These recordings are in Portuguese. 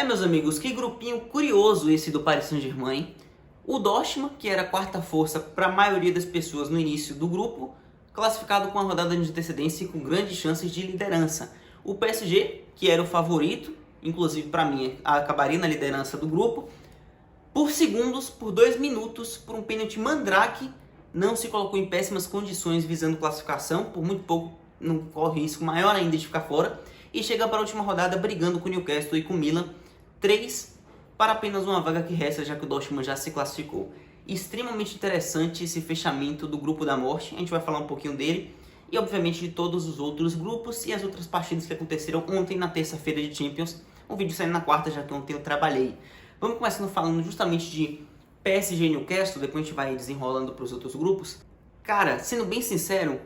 Meus amigos, que grupinho curioso esse do Paris Saint-Germain. O Dortmund, que era a quarta força para a maioria das pessoas no início do grupo, classificado com a rodada de antecedência e com grandes chances de liderança. O PSG, que era o favorito, inclusive para mim, acabaria na liderança do grupo, por segundos, por 2 minutos, por um pênalti mandrake, não se colocou em péssimas condições visando classificação, por muito pouco não corre risco maior ainda de ficar fora, e chega para a última rodada brigando com o Newcastle e com o Milan, 3 para apenas uma vaga que resta, já que o Dortmund já se classificou. Extremamente interessante esse fechamento do grupo da morte, a gente vai falar um pouquinho dele, e obviamente de todos os outros grupos e as outras partidas que aconteceram ontem na terça-feira de Champions, um vídeo saindo na quarta, já que ontem eu trabalhei. Vamos começando falando justamente de PSG e Newcastle, depois a gente vai desenrolando para os outros grupos. Cara, sendo bem sincero,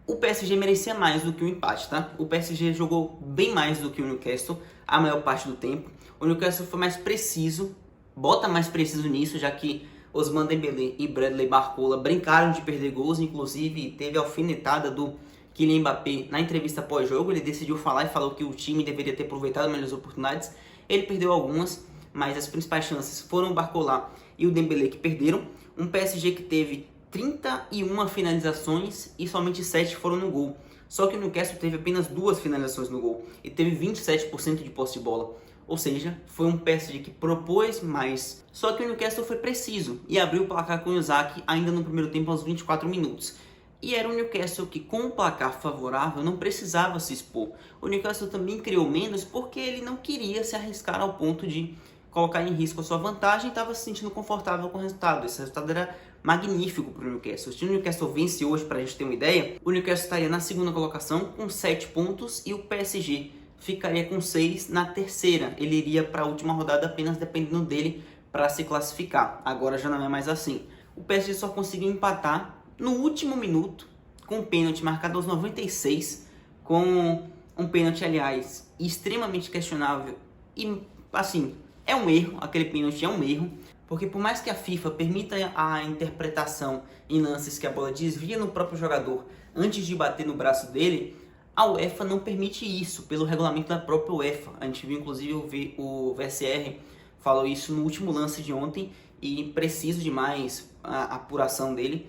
o PSG merecia mais do que o empate, tá? O PSG jogou bem mais do que o Newcastle a maior parte do tempo. O Newcastle foi mais preciso, bota mais preciso nisso, já que Ousmane Dembélé e Bradley Barcola brincaram de perder gols, inclusive teve a alfinetada do Kylian Mbappé na entrevista pós-jogo. Ele decidiu falar e falou que o time deveria ter aproveitado melhores oportunidades. Ele perdeu algumas, mas as principais chances foram o Barcola e o Dembélé que perderam. Um PSG que teve 31 finalizações e somente 7 foram no gol. Só que o Newcastle teve apenas 2 finalizações no gol e teve 27% de posse de bola. Ou seja, foi um PSG que propôs mais. Só que o Newcastle foi preciso e abriu o placar com o Isak ainda no primeiro tempo aos 24 minutos. E era o Newcastle que, com o placar favorável, não precisava se expor. O Newcastle também criou menos porque ele não queria se arriscar ao ponto de colocar em risco a sua vantagem e estava se sentindo confortável com o resultado. Esse resultado era magnífico para o Newcastle. Se o Newcastle vence hoje, para a gente ter uma ideia, o Newcastle estaria na segunda colocação com 7 pontos e o PSG ficaria com 6 na terceira. Ele iria para a última rodada apenas dependendo dele para se classificar. Agora já não é mais assim. O PSG só conseguiu empatar no último minuto com um pênalti marcado aos 96, com um pênalti, aliás, extremamente questionável e, assim, é um erro, aquele pênalti é um erro, porque por mais que a FIFA permita a interpretação em lances que a bola desvia no próprio jogador antes de bater no braço dele, a UEFA não permite isso, pelo regulamento da própria UEFA. A gente viu, inclusive, o VSR falou isso no último lance de ontem e preciso demais a apuração dele,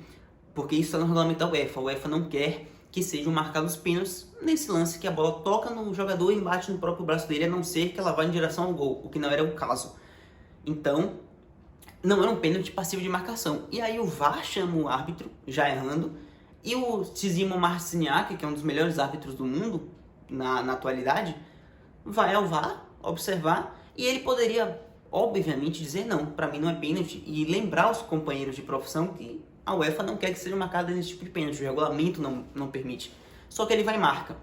porque isso está no regulamento da UEFA. A UEFA não quer que sejam marcados pênaltis nesse lance que a bola toca no jogador e bate no próprio braço dele, a não ser que ela vá em direção ao gol, o que não era o caso. Então, não era um pênalti passivo de marcação. E aí o VAR chama o árbitro, já errando, e o Tizimo Marciniak, que é um dos melhores árbitros do mundo na atualidade, vai ao VAR observar e ele poderia, obviamente, dizer não, para mim não é pênalti, e lembrar os companheiros de profissão que a UEFA não quer que seja marcado esse tipo de pênalti, o regulamento não permite. Só que ele vai e marca.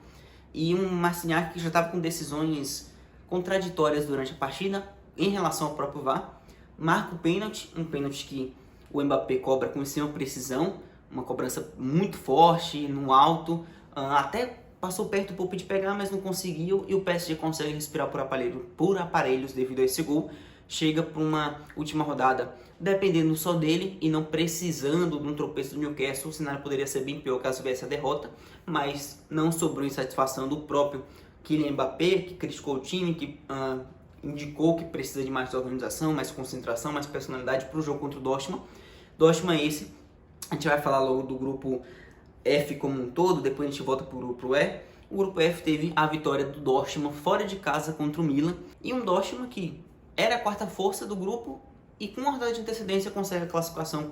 E um Marciniak que já estava com decisões contraditórias durante a partida em relação ao próprio VAR, marca o pênalti, um pênalti que o Mbappé cobra com extrema precisão, uma cobrança muito forte, no alto, até passou perto um pouco de pegar, mas não conseguiu, e o PSG consegue respirar por aparelhos devido a esse gol. Chega para uma última rodada dependendo só dele e não precisando de um tropeço do Newcastle. O cenário poderia ser bem pior caso viesse a derrota, mas não sobrou insatisfação do próprio Kylian Mbappé, que criticou o time, que indicou que precisa de mais organização, mais concentração, mais personalidade para o jogo contra o Dortmund. Dortmund é esse. A gente vai falar logo do grupo F como um todo, depois a gente volta para o grupo E. O grupo F teve a vitória do Dortmund fora de casa contra o Milan, e um Dortmund que era a quarta força do grupo e com uma rodada de antecedência consegue a classificação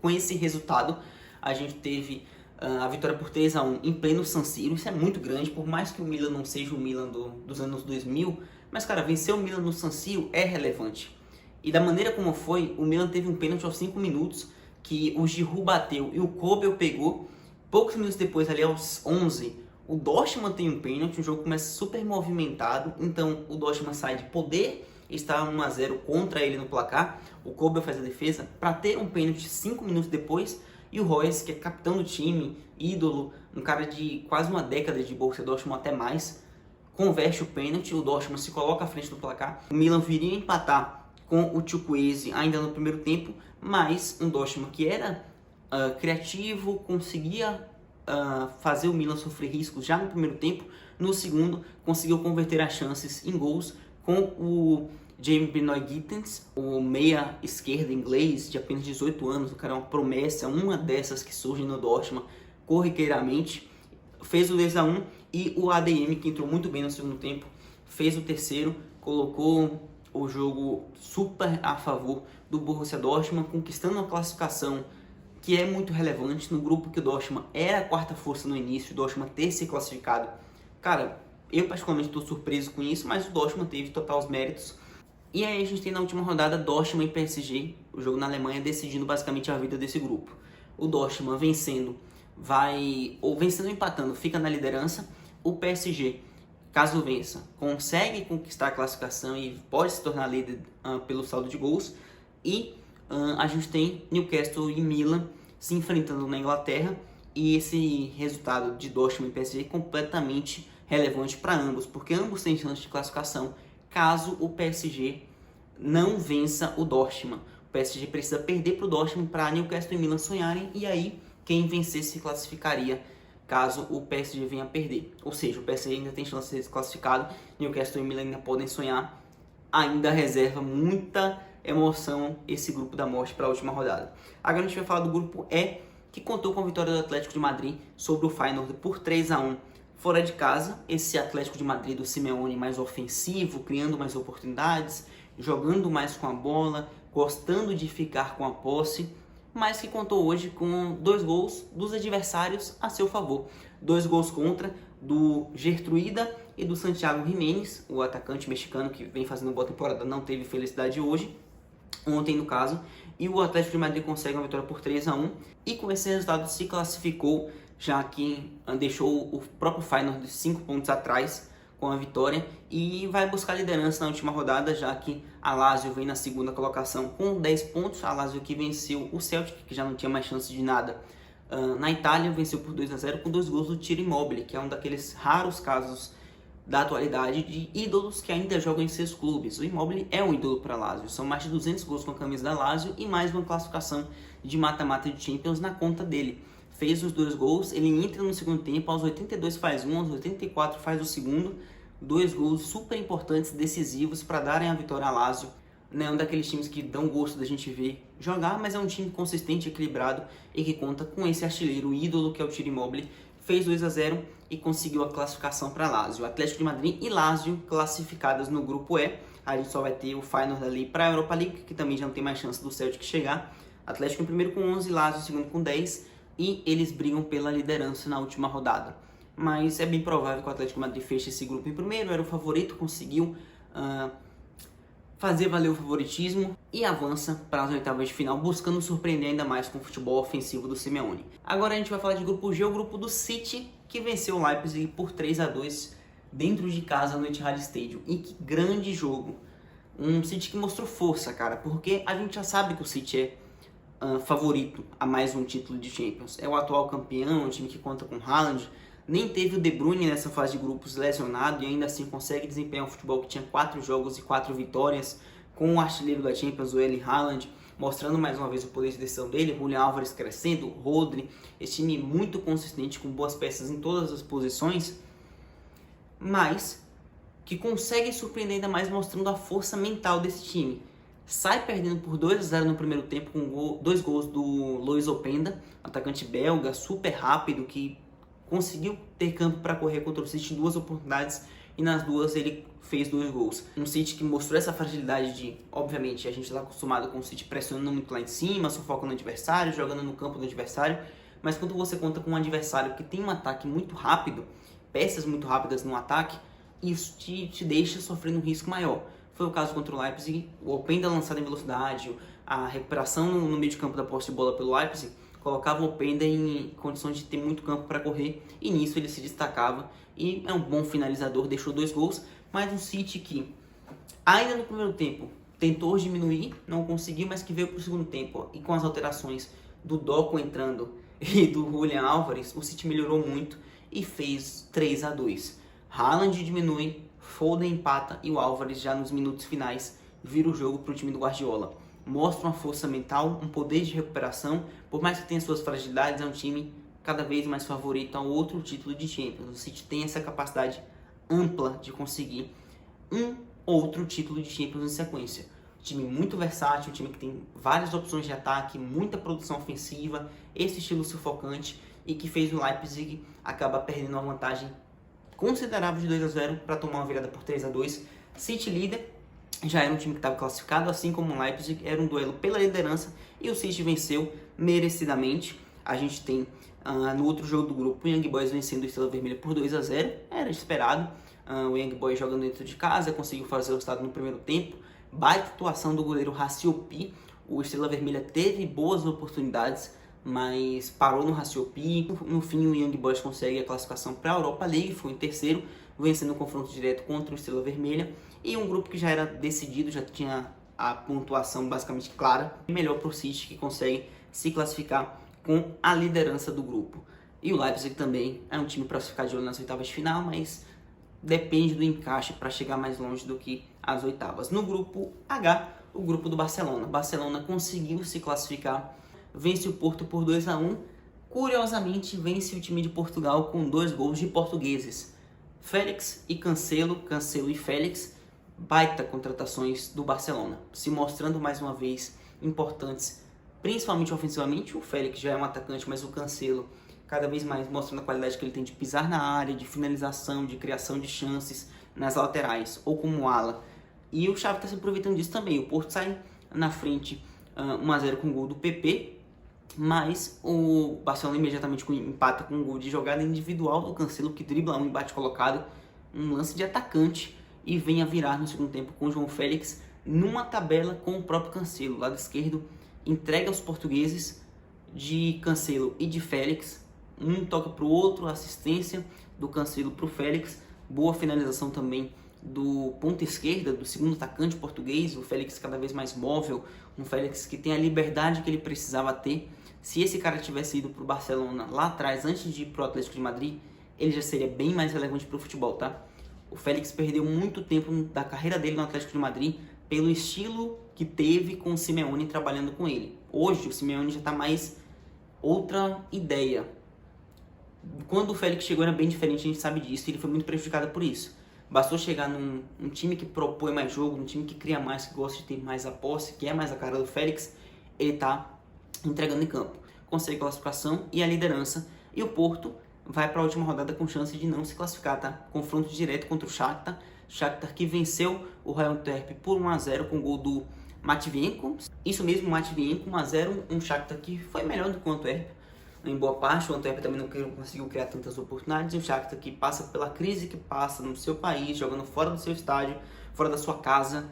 com esse resultado. A gente teve a vitória por 3-1 em pleno San Siro. Isso é muito grande, por mais que o Milan não seja o Milan dos anos 2000, mas cara, vencer o Milan no San Siro é relevante. E da maneira como foi, o Milan teve um pênalti aos 5 minutos que o Giroud bateu e o Kobel pegou. Poucos minutos depois, ali aos 11, o Dortmund tem um pênalti, o jogo começa super movimentado, então o Dortmund sai de poder, está 1-0 contra ele no placar, o Kobel faz a defesa para ter um pênalti 5 minutos depois, e o Reus, que é capitão do time, ídolo, um cara de quase uma década de Borussia Dortmund até mais, converte o pênalti, o Dortmund se coloca à frente do placar. O Milan viria empatar com o Chukwueze ainda no primeiro tempo, mas um Dortmund que era criativo, conseguia fazer o Milan sofrer riscos já no primeiro tempo. No segundo, conseguiu converter as chances em gols, com o Jamie Benoit-Gittens, o meia esquerda inglês de apenas 18 anos, o cara é uma promessa, uma dessas que surgem no Dortmund corriqueiramente, fez o 2-1, e o ADM, que entrou muito bem no segundo tempo, fez o terceiro, colocou o jogo super a favor do Borussia Dortmund, conquistando uma classificação que é muito relevante no grupo que o Dortmund era a quarta força no início, o Dortmund ter se classificado. Cara, eu particularmente estou surpreso com isso, mas o Dortmund teve total os méritos. E aí a gente tem na última rodada Dortmund e PSG, o jogo na Alemanha, decidindo basicamente a vida desse grupo. O Dortmund vencendo, vencendo ou empatando, fica na liderança. O PSG, caso vença, consegue conquistar a classificação e pode se tornar líder pelo saldo de gols. E a gente tem Newcastle e Milan se enfrentando na Inglaterra, e esse resultado de Dortmund e PSG é completamente relevante para ambos, porque ambos têm chance de classificação caso o PSG não vença o Dortmund. O PSG precisa perder para o Dortmund para Newcastle e Milan sonharem, e aí quem vencer se classificaria caso o PSG venha a perder. Ou seja, o PSG ainda tem chance de ser classificado, Newcastle e Milan ainda podem sonhar, ainda reserva muita emoção esse grupo da morte para a última rodada. Agora a gente vai falar do grupo E, que contou com a vitória do Atlético de Madrid sobre o Feyenoord por 3-1 fora de casa. Esse Atlético de Madrid do Simeone mais ofensivo, criando mais oportunidades, jogando mais com a bola, gostando de ficar com a posse, mas que contou hoje com 2 gols dos adversários a seu favor. 2 gols contra, do Gertruida e do Santiago Jiménez, o atacante mexicano que vem fazendo boa temporada, não teve felicidade hoje, ontem no caso, e o Atlético de Madrid consegue uma vitória por 3-1, e com esse resultado se classificou, já que deixou o próprio Feyenoord de 5 pontos atrás com a vitória, e vai buscar liderança na última rodada, já que a Lazio vem na segunda colocação com 10 pontos, a Lazio que venceu o Celtic, que já não tinha mais chance de nada, na Itália, venceu por 2-0 com 2 gols do Ciro Immobile, que é um daqueles raros casos da atualidade de ídolos que ainda jogam em seus clubes. O Immobile é um ídolo para a Lazio, são mais de 200 gols com a camisa da Lazio e mais uma classificação de mata-mata de Champions na conta dele. Fez os 2 gols, ele entra no segundo tempo, aos 82 faz um, aos 84 faz o segundo, 2 gols super importantes, decisivos para darem a vitória à Lazio. Não é um daqueles times que dão gosto da gente ver jogar, mas é um time consistente, equilibrado e que conta com esse artilheiro, o ídolo que é o Ciro Immobile. Fez 2-0 e conseguiu a classificação para Lazio. Atlético de Madrid e Lazio classificadas no grupo E. A gente só vai ter o Feyenoord ali para a Europa League, que também já não tem mais chance do Celtic chegar. Atlético em primeiro com 11, Lazio em segundo com 10, e eles brigam pela liderança na última rodada. Mas é bem provável que o Atlético de Madrid feche esse grupo em primeiro, era o favorito, conseguiu fazer valer o favoritismo e avança para as oitavas de final, buscando surpreender ainda mais com o futebol ofensivo do Simeone. Agora a gente vai falar de grupo G, o grupo do City, que venceu o Leipzig por 3-2 dentro de casa no Etihad Stadium. E que grande jogo! Um City que mostrou força, cara, porque a gente já sabe que o City é favorito a mais um título de Champions. É o atual campeão, um time que conta com Haaland. Nem teve o De Bruyne nessa fase de grupos lesionado e ainda assim consegue desempenhar um futebol que tinha 4 jogos e 4 vitórias, com o artilheiro da Champions, o Erling Haaland, mostrando mais uma vez o poder de decisão dele, Julian Álvares crescendo, Rodri, esse time muito consistente, com boas peças em todas as posições, mas que consegue surpreender ainda mais mostrando a força mental desse time. Sai perdendo por 2-0 no primeiro tempo com 2 gols do Lois Openda, atacante belga, super rápido, que conseguiu ter campo para correr contra o City em 2 oportunidades e nas 2 ele fez 2 gols. Um City que mostrou essa fragilidade de, obviamente, a gente está acostumado com o City pressionando muito lá em cima, sufocando o adversário, jogando no campo do adversário, mas quando você conta com um adversário que tem um ataque muito rápido, peças muito rápidas no ataque, isso te deixa sofrendo um risco maior. Foi o caso contra o Leipzig, o Openda lançado em velocidade, a recuperação no meio de campo da posse de bola pelo Leipzig, colocava o Openda em condições de ter muito campo para correr, e nisso ele se destacava, e é um bom finalizador, deixou 2 gols, mas um City que ainda no primeiro tempo tentou diminuir, não conseguiu, mas que veio para o segundo tempo, e com as alterações do Doku entrando e do Julian Álvares, o City melhorou muito e fez 3-2. Haaland diminui, Foden empata e o Álvares já nos minutos finais vira o jogo para o time do Guardiola. Mostra uma força mental, um poder de recuperação, por mais que tenha suas fragilidades, é um time cada vez mais favorito a outro título de Champions. O City tem essa capacidade ampla de conseguir um outro título de Champions em sequência. Time muito versátil, um time que tem várias opções de ataque, muita produção ofensiva, esse estilo sufocante e que fez o Leipzig acabar perdendo uma vantagem considerável de 2-0 para tomar uma virada por 3-2. City líder, já era um time que estava classificado, assim como o Leipzig, era um duelo pela liderança e o City venceu merecidamente. A gente tem no outro jogo do grupo o Young Boys vencendo o Estrela Vermelha por 2-0, era esperado. O Young Boys jogando dentro de casa, conseguiu fazer o resultado no primeiro tempo. Baita atuação do goleiro Raciopi. O Estrela Vermelha teve boas oportunidades, mas parou no Raciopi. No fim, o Young Boys consegue a classificação para a Europa League, foi em terceiro, vencendo o confronto direto contra o Estrela Vermelha. E um grupo que já era decidido, já tinha a pontuação basicamente clara. Melhor para o City, que consegue se classificar com a liderança do grupo. E o Leipzig também é um time para ficar de olho nas oitavas de final, mas depende do encaixe para chegar mais longe do que as oitavas. No grupo H, o grupo do Barcelona. Barcelona conseguiu se classificar, vence o Porto por 2-1. Curiosamente, vence o time de Portugal com 2 gols de portugueses. Félix e Cancelo, Cancelo e Félix, baita contratações do Barcelona, se mostrando mais uma vez importantes, principalmente ofensivamente. O Félix já é um atacante, mas o Cancelo cada vez mais mostrando a qualidade que ele tem de pisar na área, de finalização, de criação de chances nas laterais ou como ala. E o Xavi está se aproveitando disso também. O Porto sai na frente 1-0 com o gol do PP, mas o Barcelona imediatamente empata com um gol de jogada individual do Cancelo, que dribla um embate colocado, um lance de atacante, e vem a virar no segundo tempo com o João Félix numa tabela com o próprio Cancelo. Lado esquerdo entrega aos portugueses de Cancelo e de Félix. Um toca para o outro, assistência do Cancelo para o Félix. Boa finalização também do ponta esquerda, do segundo atacante português. O Félix cada vez mais móvel, um Félix que tem a liberdade que ele precisava ter. Se esse cara tivesse ido para o Barcelona lá atrás, antes de ir para o Atlético de Madrid, ele já seria bem mais relevante para o futebol, tá? O Félix perdeu muito tempo da carreira dele no Atlético de Madrid pelo estilo que teve com o Simeone trabalhando com ele. Hoje o Simeone já está mais outra ideia. Quando o Félix chegou era bem diferente, a gente sabe disso, e ele foi muito prejudicado por isso. Bastou chegar num time que propõe mais jogo, num time que cria mais, que gosta de ter mais a posse, que é mais a cara do Félix, ele tá entregando em campo. Consegue a classificação e a liderança, e o Porto vai para a última rodada com chance de não se classificar, tá? Confronto direto contra o Shakhtar. Shakhtar que venceu o Royal Antwerp por 1-0 com o gol do Matvienko. Isso mesmo, Matvienko, 1-0, um Shakhtar que foi melhor do que o Antwerp em boa parte. O Antwerp também não conseguiu criar tantas oportunidades, e o Shakhtar que passa pela crise que passa no seu país, jogando fora do seu estádio, fora da sua casa,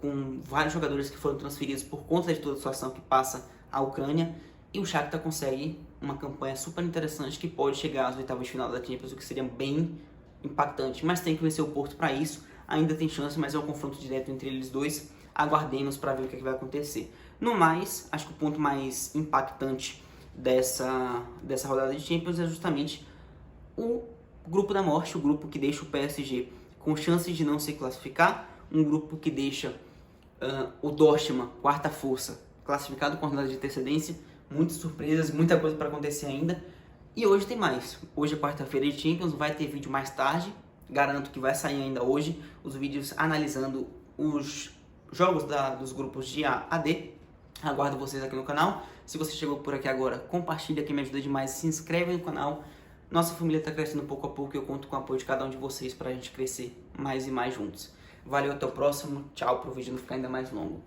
com vários jogadores que foram transferidos por conta de toda a situação que passa a Ucrânia, e o Shakhtar consegue uma campanha super interessante que pode chegar às oitavas de final da Champions, o que seria bem impactante, mas tem que vencer o Porto para isso. Ainda tem chance, mas é um confronto direto entre eles dois. Aguardemos para ver o que vai acontecer. No mais, acho que o ponto mais impactante dessa rodada de Champions é justamente o grupo da morte, o grupo que deixa o PSG com chances de não se classificar, um grupo que deixa o Dortmund, quarta força, classificado com rodada de antecedência. Muitas surpresas, muita coisa para acontecer ainda. E hoje tem mais. Hoje é quarta-feira de Champions, vai ter vídeo mais tarde. Garanto que vai sair ainda hoje os vídeos analisando os jogos dos grupos de A a D. Aguardo vocês aqui no canal. Se você chegou por aqui agora, compartilha, que me ajuda demais. Se inscreve no canal. Nossa família está crescendo pouco a pouco e eu conto com o apoio de cada um de vocês para a gente crescer mais e mais juntos. Valeu, até o próximo. Tchau, para o vídeo não ficar ainda mais longo.